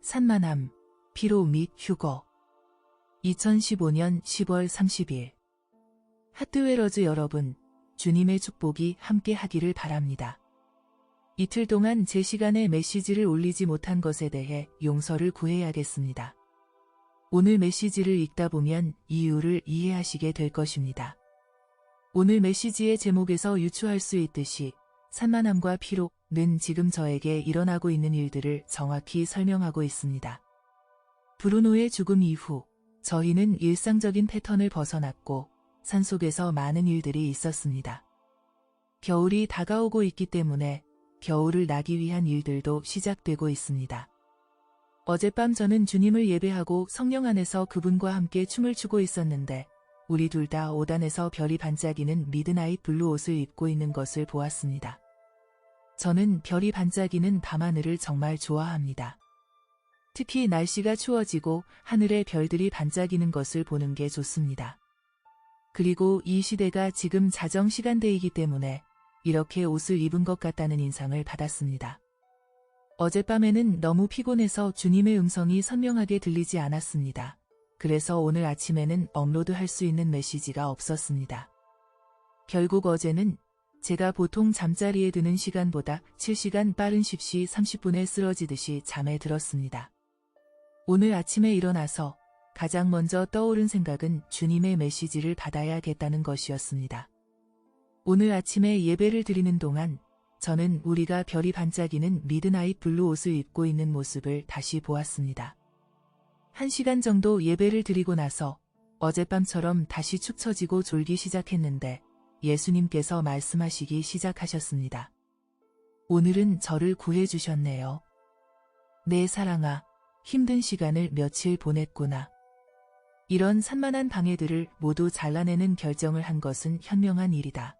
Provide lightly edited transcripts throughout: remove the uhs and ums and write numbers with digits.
산만함, 피로 및 휴거. 2015년 10월 30일. 핫드웨러즈 여러분, 주님의 축복이 함께 하기를 바랍니다. 이틀 동안 제 시간에 메시지를 올리지 못한 것에 대해 용서를 구해야겠습니다. 오늘 메시지를 읽다 보면 이유를 이해하시게 될 것입니다. 오늘 메시지의 제목에서 유추할 수 있듯이 산만함과 피로는 지금 저에게 일어나고 있는 일들을 정확히 설명하고 있습니다. 브루노의 죽음 이후 저희는 일상적인 패턴을 벗어났고 산속에서 많은 일들이 있었습니다. 겨울이 다가오고 있기 때문에 겨울을 나기 위한 일들도 시작되고 있습니다. 어젯밤 저는 주님을 예배하고 성령 안에서 그분과 함께 춤을 추고 있었는데 우리 둘 다 5단에서 별이 반짝이는 미드나잇 블루 옷을 입고 있는 것을 보았습니다. 저는 별이 반짝이는 밤하늘을 정말 좋아합니다. 특히 날씨가 추워지고 하늘에 별들이 반짝이는 것을 보는 게 좋습니다. 그리고 이 시대가 지금 자정 시간대이기 때문에 이렇게 옷을 입은 것 같다는 인상을 받았습니다. 어젯밤에는 너무 피곤해서 주님의 음성이 선명하게 들리지 않았습니다. 그래서 오늘 아침에는 업로드할 수 있는 메시지가 없었습니다. 결국 어제는 제가 보통 잠자리에 드는 시간보다 7시간 빠른 10시 30분에 쓰러지듯이 잠에 들었습니다. 오늘 아침에 일어나서 가장 먼저 떠오른 생각은 주님의 메시지를 받아야겠다는 것이었습니다. 오늘 아침에 예배를 드리는 동안 저는 우리가 별이 반짝이는 미드나잇 블루 옷을 입고 있는 모습을 다시 보았습니다. 1시간 정도 예배를 드리고 나서 어젯밤처럼 다시 축 처지고 졸기 시작했는데 예수님께서 말씀하시기 시작하셨습니다. 오늘은 저를 구해주셨네요. 내 사랑아, 힘든 시간을 며칠 보냈구나. 이런 산만한 방해들을 모두 잘라내는 결정을 한 것은 현명한 일이다.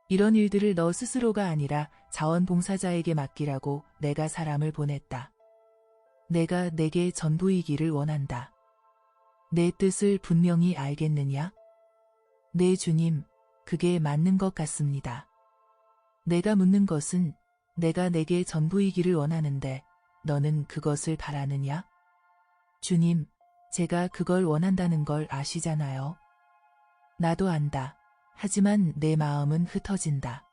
이런 일들을 너 스스로가 아니라 자원봉사자에게 맡기라고 내가 사람을 보냈다. 내가 내게 전부이기를 원한다. 내 뜻을 분명히 알겠느냐? 네 주님, 그게 맞는 것 같습니다. 내가 묻는 것은 내가 내게 전부이기를 원하는데 너는 그것을 바라느냐? 주님, 제가 그걸 원한다는 걸 아시잖아요. 나도 안다. 하지만 내 마음은 흩어진다.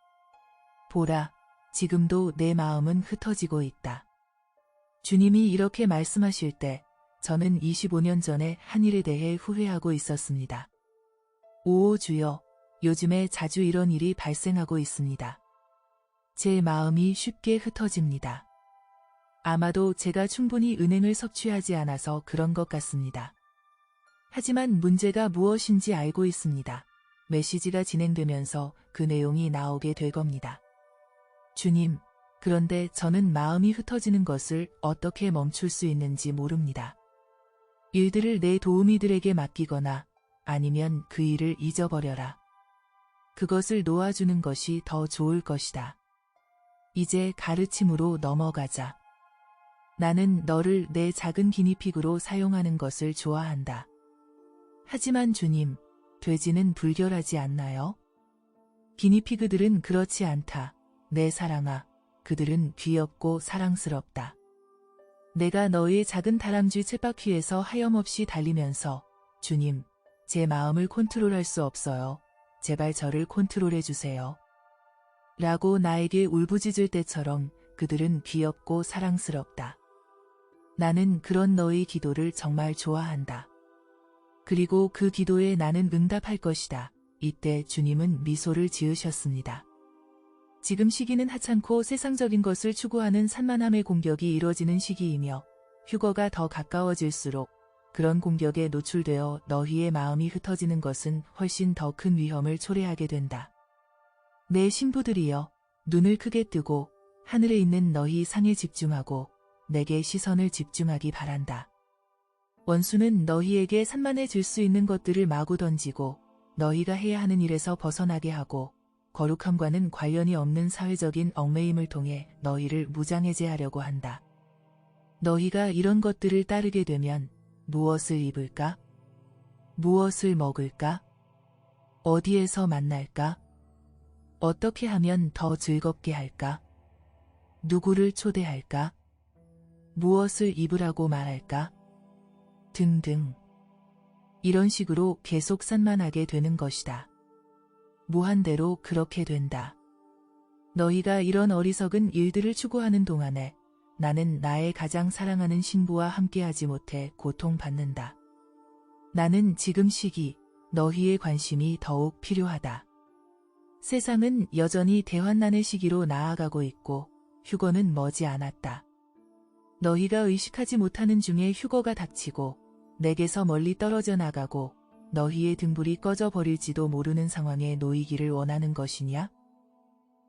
보라, 지금도 내 마음은 흩어지고 있다. 주님이 이렇게 말씀하실 때 저는 25년 전에 한 일에 대해 후회하고 있었습니다. 오 주여, 요즘에 자주 이런 일이 발생하고 있습니다. 제 마음이 쉽게 흩어집니다. 아마도 제가 충분히 은행을 섭취하지 않아서 그런 것 같습니다. 하지만 문제가 무엇인지 알고 있습니다. 메시지가 진행되면서 그 내용이 나오게 될 겁니다. 주님, 그런데 저는 마음이 흩어지는 것을 어떻게 멈출 수 있는지 모릅니다. 일들을 내 도우미들에게 맡기거나 아니면 그 일을 잊어버려라. 그것을 놓아주는 것이 더 좋을 것이다. 이제 가르침으로 넘어가자. 나는 너를 내 작은 기니픽으로 사용하는 것을 좋아한다. 하지만 주님, 돼지는 불결하지 않나요? 기니피그들은 그렇지 않다. 내 사랑아, 그들은 귀엽고 사랑스럽다. 내가 너의 작은 다람쥐 쳇바퀴에서 하염없이 달리면서 주님, 제 마음을 컨트롤할 수 없어요. 제발 저를 컨트롤해 주세요. 라고 나에게 울부짖을 때처럼 그들은 귀엽고 사랑스럽다. 나는 그런 너의 기도를 정말 좋아한다. 그리고 그 기도에 나는 응답할 것이다. 이때 주님은 미소를 지으셨습니다. 지금 시기는 하찮고 세상적인 것을 추구하는 산만함의 공격이 이루어지는 시기이며 휴거가 더 가까워질수록 그런 공격에 노출되어 너희의 마음이 흩어지는 것은 훨씬 더 큰 위험을 초래하게 된다. 내 신부들이여, 눈을 크게 뜨고 하늘에 있는 너희 상에 집중하고 내게 시선을 집중하기 바란다. 원수는 너희에게 산만해질 수 있는 것들을 마구 던지고 너희가 해야 하는 일에서 벗어나게 하고 거룩함과는 관련이 없는 사회적인 얽매임을 통해 너희를 무장해제하려고 한다. 너희가 이런 것들을 따르게 되면 무엇을 입을까? 무엇을 먹을까? 어디에서 만날까? 어떻게 하면 더 즐겁게 할까? 누구를 초대할까? 무엇을 입으라고 말할까? 등등. 이런 식으로 계속 산만하게 되는 것이다. 무한대로 그렇게 된다. 너희가 이런 어리석은 일들을 추구하는 동안에 나는 나의 가장 사랑하는 신부와 함께하지 못해 고통받는다. 나는 지금 시기 너희의 관심이 더욱 필요하다. 세상은 여전히 대환난의 시기로 나아가고 있고 휴거는 머지 않았다. 너희가 의식하지 못하는 중에 휴거가 닥치고 내게서 멀리 떨어져 나가고 너희의 등불이 꺼져 버릴지도 모르는 상황에 놓이기를 원하는 것이냐?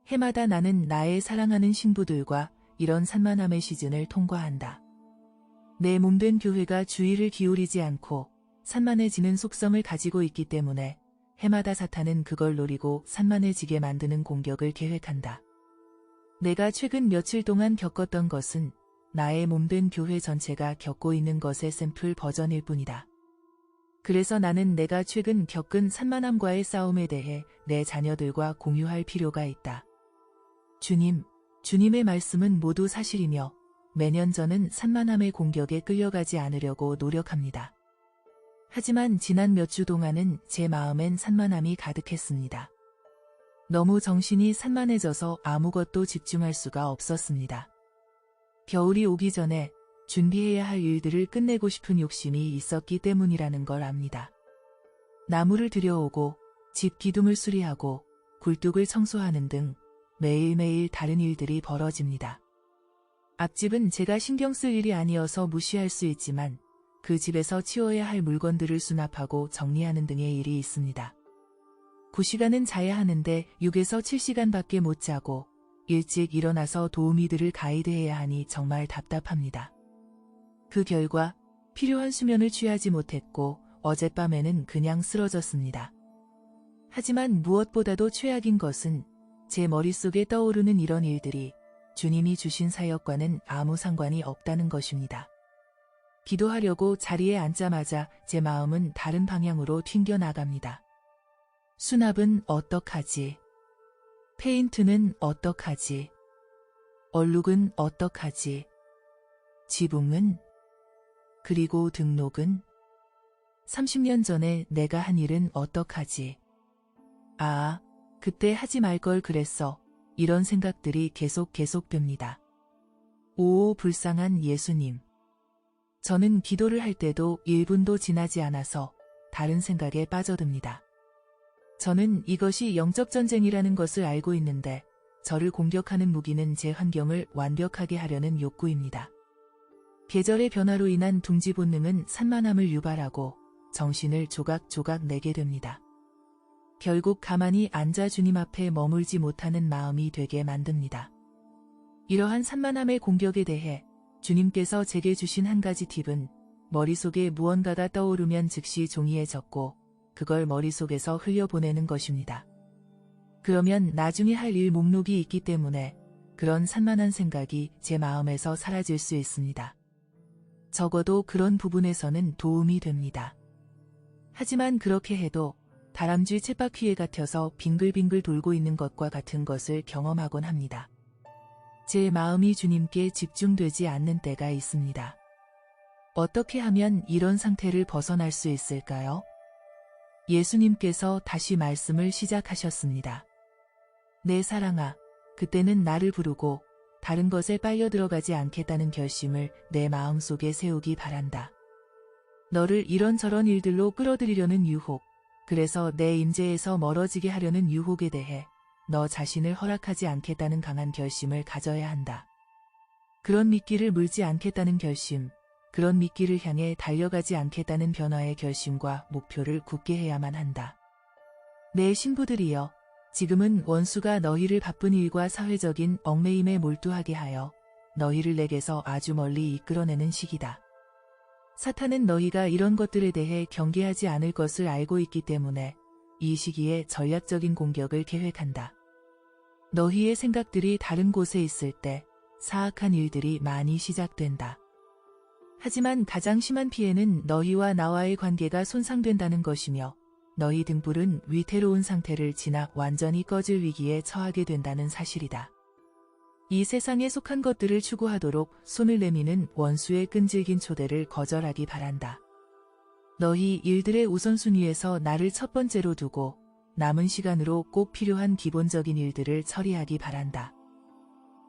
해마다 나는 나의 사랑하는 신부들과 이런 산만함의 시즌을 통과한다. 내 몸된 교회가 주의를 기울이지 않고 산만해지는 속성을 가지고 있기 때문에 해마다 사탄은 그걸 노리고 산만해지게 만드는 공격을 계획한다. 내가 최근 며칠 동안 겪었던 것은 나의 몸된 교회 전체가 겪고 있는 것의 샘플 버전일 뿐이다. 그래서 나는 내가 최근 겪은 산만함과의 싸움에 대해 내 자녀들과 공유할 필요가 있다. 주님의 말씀은 모두 사실이며 매년 저는 산만함의 공격에 끌려가지 않으려고 노력합니다. 하지만 지난 몇 주 동안은 제 마음엔 산만함이 가득했습니다. 너무 정신이 산만해져서 아무것도 집중할 수가 없었습니다. 겨울이 오기 전에 준비해야 할 일들을 끝내고 싶은 욕심이 있었기 때문이라는 걸 압니다. 나무를 들여오고 집 기둥을 수리하고 굴뚝을 청소하는 등 매일매일 다른 일들이 벌어집니다. 앞집은 제가 신경 쓸 일이 아니어서 무시할 수 있지만 그 집에서 치워야 할 물건들을 수납하고 정리하는 등의 일이 있습니다. 9시간은 자야 하는데 6에서 7시간밖에 못 자고 일찍 일어나서 도우미들을 가이드해야 하니 정말 답답합니다. 그 결과 필요한 수면을 취하지 못했고 어젯밤에는 그냥 쓰러졌습니다. 하지만 무엇보다도 최악인 것은 제 머릿속에 떠오르는 이런 일들이 주님이 주신 사역과는 아무 상관이 없다는 것입니다. 기도하려고 자리에 앉자마자 제 마음은 다른 방향으로 튕겨나갑니다. 수납은 어떡하지? 페인트는 어떡하지? 얼룩은 어떡하지? 지붕은? 그리고 등록은? 30년 전에 내가 한 일은 어떡하지? 아, 그때 하지 말 걸 그랬어. 이런 생각들이 계속됩니다. 오, 불쌍한 예수님. 저는 기도를 할 때도 1분도 지나지 않아서 다른 생각에 빠져듭니다. 저는 이것이 영적 전쟁이라는 것을 알고 있는데 저를 공격하는 무기는 제 환경을 완벽하게 하려는 욕구입니다. 계절의 변화로 인한 둥지 본능은 산만함을 유발하고 정신을 조각조각 내게 됩니다. 결국 가만히 앉아 주님 앞에 머물지 못하는 마음이 되게 만듭니다. 이러한 산만함의 공격에 대해 주님께서 제게 주신 한 가지 팁은 머릿속에 무언가가 떠오르면 즉시 종이에 적고 그걸 머릿속에서 흘려보내는 것입니다. 그러면 나중에 할 일 목록이 있기 때문에 그런 산만한 생각이 제 마음에서 사라질 수 있습니다. 적어도 그런 부분에서는 도움이 됩니다. 하지만 그렇게 해도 다람쥐 쳇바퀴에 갇혀서 빙글빙글 돌고 있는 것과 같은 것을 경험하곤 합니다. 제 마음이 주님께 집중되지 않는 때가 있습니다. 어떻게 하면 이런 상태를 벗어날 수 있을까요? 예수님께서 다시 말씀을 시작하셨습니다. 내 사랑아, 그때는 나를 부르고 다른 것에 빨려 들어가지 않겠다는 결심을 내 마음속에 세우기 바란다. 너를 이런저런 일들로 끌어들이려는 유혹, 그래서 내 임재에서 멀어지게 하려는 유혹에 대해 너 자신을 허락하지 않겠다는 강한 결심을 가져야 한다. 그런 미끼를 물지 않겠다는 결심, 그런 미끼를 향해 달려가지 않겠다는 변화의 결심과 목표를 굳게 해야만 한다. 내 신부들이여, 지금은 원수가 너희를 바쁜 일과 사회적인 얽매임에 몰두하게 하여 너희를 내게서 아주 멀리 이끌어내는 시기다. 사탄은 너희가 이런 것들에 대해 경계하지 않을 것을 알고 있기 때문에 이 시기에 전략적인 공격을 계획한다. 너희의 생각들이 다른 곳에 있을 때 사악한 일들이 많이 시작된다. 하지만 가장 심한 피해는 너희와 나와의 관계가 손상된다는 것이며 너희 등불은 위태로운 상태를 지나 완전히 꺼질 위기에 처하게 된다는 사실이다. 이 세상에 속한 것들을 추구하도록 손을 내미는 원수의 끈질긴 초대를 거절하기 바란다. 너희 일들의 우선순위에서 나를 첫 번째로 두고 남은 시간으로 꼭 필요한 기본적인 일들을 처리하기 바란다.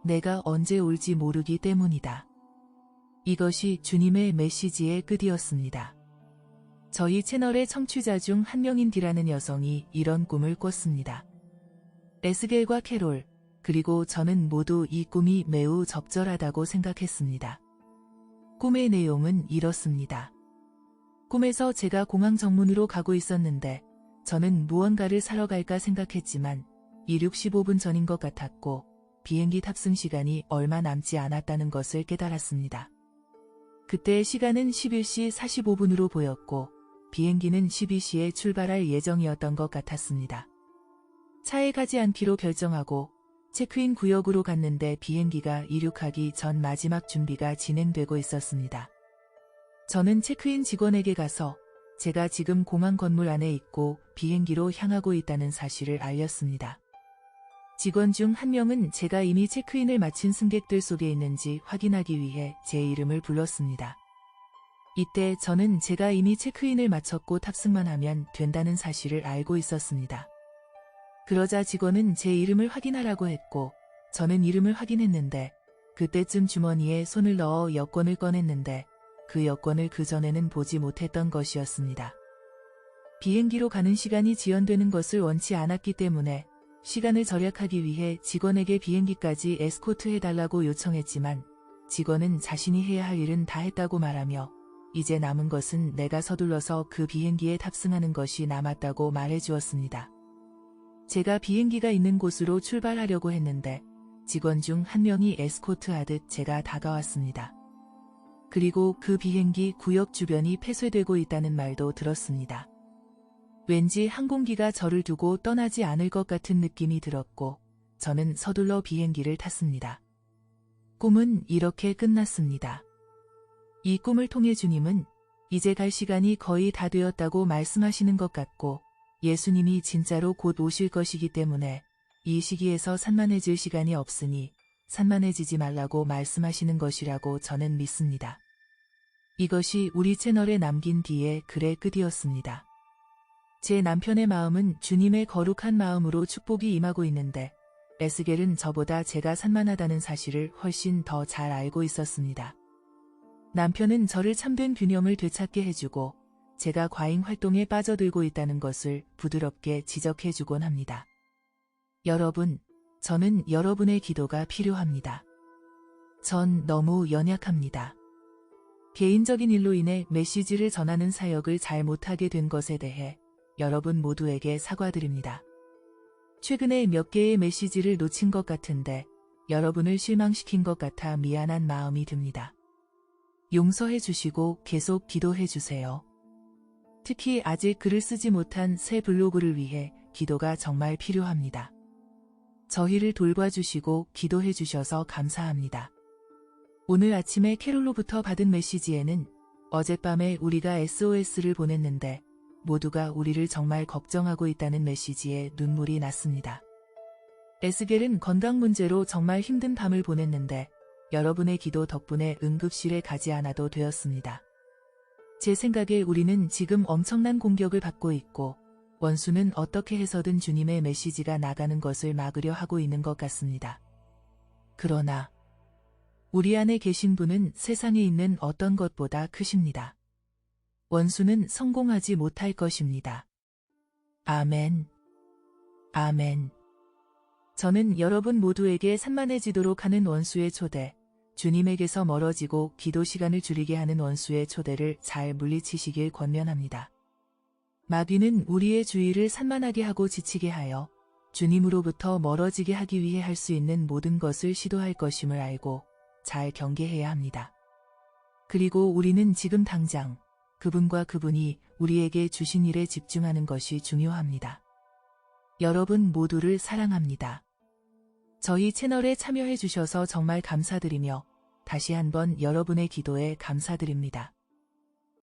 내가 언제 올지 모르기 때문이다. 이것이 주님의 메시지의 끝이었습니다. 저희 채널의 청취자 중 한 명인 D라는 여성이 이런 꿈을 꿨습니다. 에스겔과 캐롤, 그리고 저는 모두 이 꿈이 매우 적절하다고 생각했습니다. 꿈의 내용은 이렇습니다. 꿈에서 제가 공항 정문으로 가고 있었는데 저는 무언가를 사러 갈까 생각했지만 이륙 15분 전인 것 같았고 비행기 탑승 시간이 얼마 남지 않았다는 것을 깨달았습니다. 그때 시간은 11시 45분으로 보였고 비행기는 12시에 출발할 예정이었던 것 같았습니다. 차에 가지 않기로 결정하고 체크인 구역으로 갔는데 비행기가 이륙하기 전 마지막 준비가 진행되고 있었습니다. 저는 체크인 직원에게 가서 제가 지금 공항 건물 안에 있고 비행기로 향하고 있다는 사실을 알렸습니다. 직원 중 한 명은 제가 이미 체크인을 마친 승객들 속에 있는지 확인하기 위해 제 이름을 불렀습니다. 이때 저는 제가 이미 체크인을 마쳤고 탑승만 하면 된다는 사실을 알고 있었습니다. 그러자 직원은 제 이름을 확인하라고 했고 저는 이름을 확인했는데 그때쯤 주머니에 손을 넣어 여권을 꺼냈는데 그 여권을 그전에는 보지 못했던 것이었습니다. 비행기로 가는 시간이 지연되는 것을 원치 않았기 때문에 시간을 절약하기 위해 직원에게 비행기까지 에스코트해달라고 요청했지만 직원은 자신이 해야 할 일은 다 했다고 말하며 이제 남은 것은 내가 서둘러서 그 비행기에 탑승하는 것이 남았다고 말해주었습니다. 제가 비행기가 있는 곳으로 출발하려고 했는데 직원 중 한 명이 에스코트하듯 제가 다가왔습니다. 그리고 그 비행기 구역 주변이 폐쇄되고 있다는 말도 들었습니다. 왠지 항공기가 저를 두고 떠나지 않을 것 같은 느낌이 들었고 저는 서둘러 비행기를 탔습니다. 꿈은 이렇게 끝났습니다. 이 꿈을 통해 주님은 이제 갈 시간이 거의 다 되었다고 말씀하시는 것 같고 예수님이 진짜로 곧 오실 것이기 때문에 이 시기에서 산만해질 시간이 없으니 산만해지지 말라고 말씀하시는 것이라고 저는 믿습니다. 이것이 우리 채널에 남긴 D의 글의 끝이었습니다. 제 남편의 마음은 주님의 거룩한 마음으로 축복이 임하고 있는데 에스겔은 저보다 제가 산만하다는 사실을 훨씬 더 잘 알고 있었습니다. 남편은 저를 참된 균형을 되찾게 해주고 제가 과잉 활동에 빠져들고 있다는 것을 부드럽게 지적해주곤 합니다. 여러분, 저는 여러분의 기도가 필요합니다. 전 너무 연약합니다. 개인적인 일로 인해 메시지를 전하는 사역을 잘 못하게 된 것에 대해 여러분 모두에게 사과드립니다. 최근에 몇 개의 메시지를 놓친 것 같은데 여러분을 실망시킨 것 같아 미안한 마음이 듭니다. 용서해 주시고 계속 기도해 주세요. 특히 아직 글을 쓰지 못한 새 블로그를 위해 기도가 정말 필요합니다. 저희를 돌봐주시고 기도해 주셔서 감사합니다. 오늘 아침에 캐롤로부터 받은 메시지에는 어젯밤에 우리가 SOS를 보냈는데 모두가 우리를 정말 걱정하고 있다는 메시지에 눈물이 났습니다. 에스겔은 건강 문제로 정말 힘든 밤을 보냈는데 여러분의 기도 덕분에 응급실에 가지 않아도 되었습니다. 제 생각에 우리는 지금 엄청난 공격을 받고 있고 원수는 어떻게 해서든 주님의 메시지가 나가는 것을 막으려 하고 있는 것 같습니다. 그러나 우리 안에 계신 분은 세상에 있는 어떤 것보다 크십니다. 원수는 성공하지 못할 것입니다. 아멘. 아멘. 저는 여러분 모두에게 산만해지도록 하는 원수의 초대, 주님에게서 멀어지고 기도 시간을 줄이게 하는 원수의 초대를 잘 물리치시길 권면합니다. 마귀는 우리의 주의를 산만하게 하고 지치게 하여 주님으로부터 멀어지게 하기 위해 할 수 있는 모든 것을 시도할 것임을 알고 잘 경계해야 합니다. 그리고 우리는 지금 당장 그분과 그분이 우리에게 주신 일에 집중하는 것이 중요합니다. 여러분 모두를 사랑합니다. 저희 채널에 참여해 주셔서 정말 감사드리며 다시 한번 여러분의 기도에 감사드립니다.